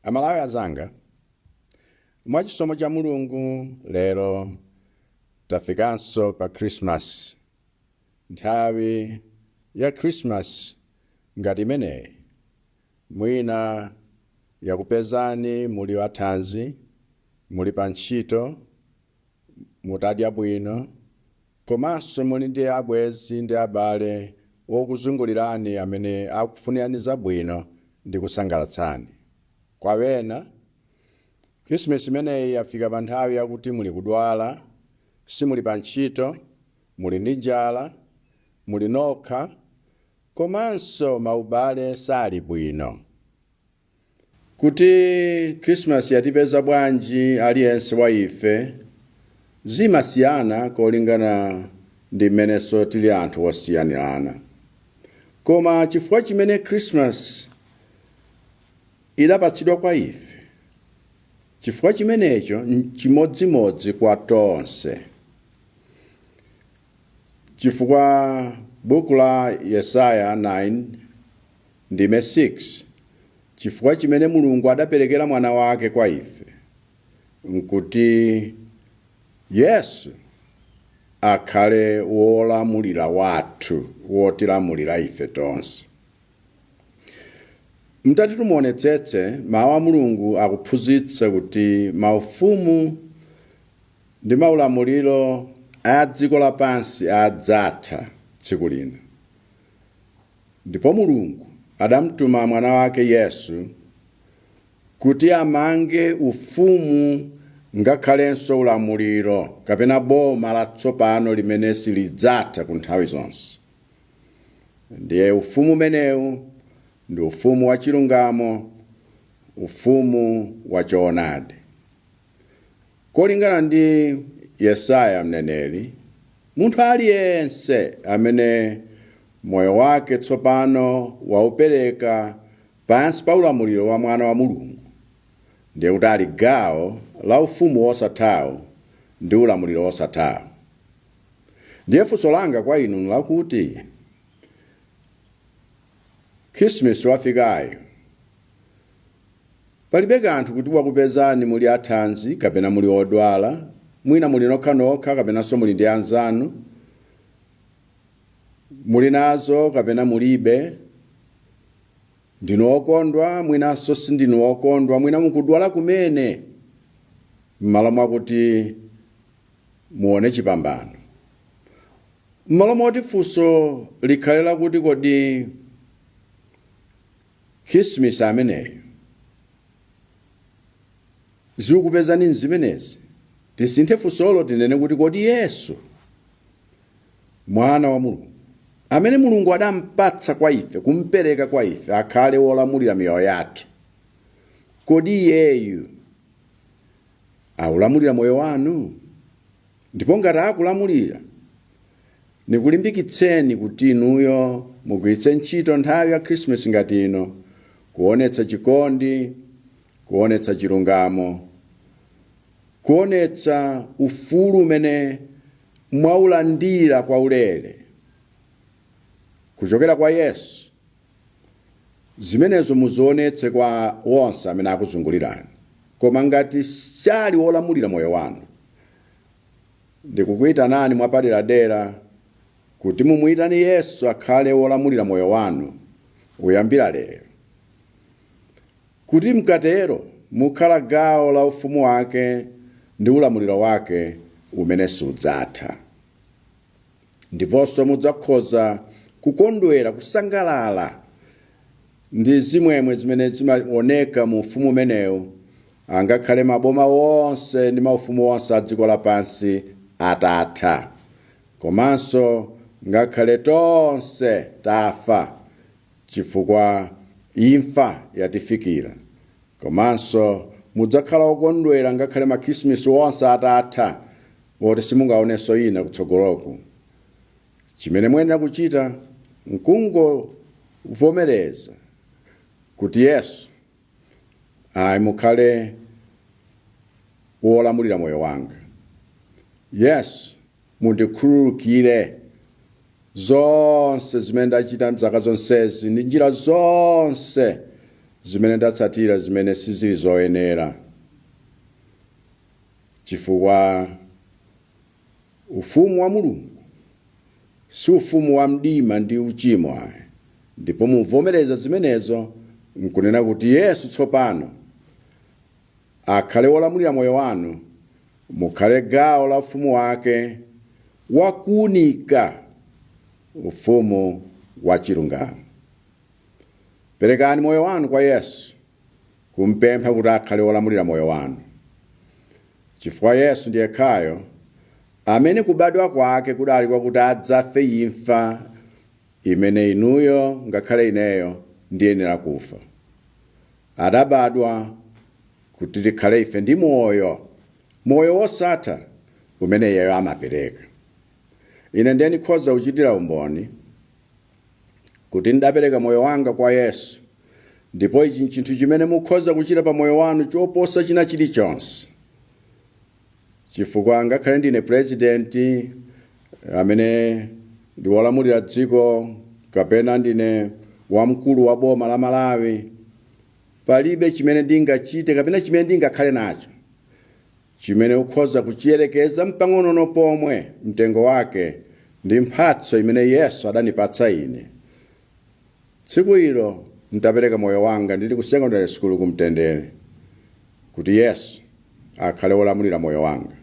Amalawi azanga, mwachisomo cha Mulungu lero tafikanso pa Christmas. Nthawi ya Christmas ngati imeneyi mwina yakupezani muli wathanzi, muli pa ntchito, mutadya bwino, komanso muli ndi abwenzi ndi abale wokuzungulirani amene akufunirani zabwino ndi kusangalatsani. Kwa wena, Christmas imeneyi yafika pa nthawi yakuti muli kudwala, simuli pa ntchito, muli ndi njala, muli nokha, komanso maubale sali bwino. Kuti Christmas yatipeza bwanji aliyense wa ife, zimasiyana kolingana ndi mmenenso tili anthu osiyanirana. Koma chifukwa chimene Christmas idapatsidwa kwa ife, chifukwa chimenecho chimodzimodzi kwa tonse. Chifukwa buku la Yesaya 9 ndime 6, chifukwa chimene Mulungu adaperekera mwana wake kwa ife, nkuti Yesu akhale wolamulira wathu, wotilamulira ife tonse. Mtati tumuonetsetse, mawu a Mulungu akuphunzitsa kuti maufumu ndi maulamuliro a dziko lapansi adzatha tsiku lina. Ndipo Mulungu adamtuma mwana wake Yesu kuti amange ufumu ngakhalenso ulamuliro kapena boma latsopano limene silidzatha ku nthawi zonse. Ndiye ufumu umenewu ndi ufumu wa chilungamo, ufumu wa choonadi. Kolingana ndi Yesaya mneneri, munthu aliyense amene moyo wake tsopano waupereka pansi pa ulamuliro wa mwana wa Mulungu, ndiye kuti ali gawo la ufumu wosathawo ndi ulamuliro wosathawo. Ndiye funso langa kwa inu lakuti Christmas wafikayo, palibe kanthu kuti wakupezani muli athanzi kapena muli odwala, mwina muli nokha kapenanso muli ndi anzanu, muli nazo kapena mulibe, ndinu okondwa mwinanso sindinu okondwa, mwina mukudwala kumene m'malo mwakuti muone chipambano. M'malo moti funso likhale lakuti kodi Christmas ameneyo zikupezani nzimenezi, tisinthe funsolo tinene kuti kodi Yesu mwana wa Mulungu amene Mulungu adampatsa kwa ife, kumpereka kwa ife akhale wolamulira miyoyo yathu, kodi iyeyu aulamulira moyo wanu? Ndipo ngati akulamulira, nikulimbikitseni kuti inuyo mugwiritse ntchito nthawi ya Christmas ngati ino kuonetsa chikondi, kuonetsa chilungamo, kuonetsa ufulu umene mwaulandira kwa ulere kuchokera kwa Yesu. Zimenezo muzionetse kwa wonse amene akuzungulirani. Koma ngati sali wolamulira moyo wanu, ndikukuyitanani mwapaderadera kuti mumuyitane Yesu akhale wolamulira moyo wanu kuyambira lero. Kuti mkatero mukhala gawo la ufumu wake ndi ulamuliro wake umene sudzatha. Ndiponso mudzakhoza kukondwera, kusangalala ndi zimwemwe zimene zimaoneka mu ufumu umenewu, angakhale maboma wonse ndi maufumu wonse a dziko lapansi atatha, komanso ngakhale tonse tafa chifukwa imfa yatifikira. Komanso mudzakhala okondwera ngakhale makrisimasi wonse atatha, woti simungaonenso ina kutsogoloku. Chimene muyenera kuchita nkungovomereza kuti Yesu mukhale wolamulira moyo wanga. Yesu, mundikhululukire zonse zimene ndachita mzaka zonsezi ndi njira zonse zimene ndatsatira zimene sizili zoyenera, chifukwa ufumu wa Mulungu si ufumu wa mdima ndi uchimo ayi. Ndipo muvomereza zimenezo nkunena kuti Yesu tsopano akhale wolamulira moyo wanu, mukhale gawo la ufumu wake wakuunika, ufumu wa chilungamo. Perekani moyo wanu kwa Yesu, kumpempha kuti akhale wolamulira moyo wanu, chifukwa Yesu ndiye khayo amene kubadwa kwake kudali kwakuti adzafe imfa imene inuyo ngakhale ineyo ndiyenera kufa. Adabadwa kuti tikhale ife ndi moyo wosatha umene Iye amapereka. Ine ndiye ndikhoza kuchitira umboni kuti ndapereka moyo wanga kwa Yesu, ndipo ichi nchinthu chimene mukhoza kuchita pa moyo wanu choposa china chilichonse. Chifukwa ngakhale ndine president amene ndi wolamulira dziko, kapena ndine wamkulu wa boma la Malawi, palibe chimene ndingachite kapena chimene ndingakhale nacho chimene ukhoza kuchiyerekeza mpang'ono pomwe mtengo wake ndi mphatso imene Yesu adanipatsa ine. Tsiku ilo ndapereka moyo wanga ndili ku secondary school kumtendere kuti Yesu akhale wolamulira moyo wanga.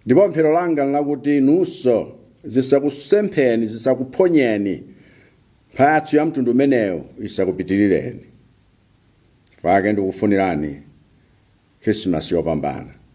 Ndipo mphero langa lakuti nunso zisakusempheni, zisakuphonyeni mphatso ya mtundu umenewo isakupitirireni. Chifukwa ndikufunirani Christmas yopambana.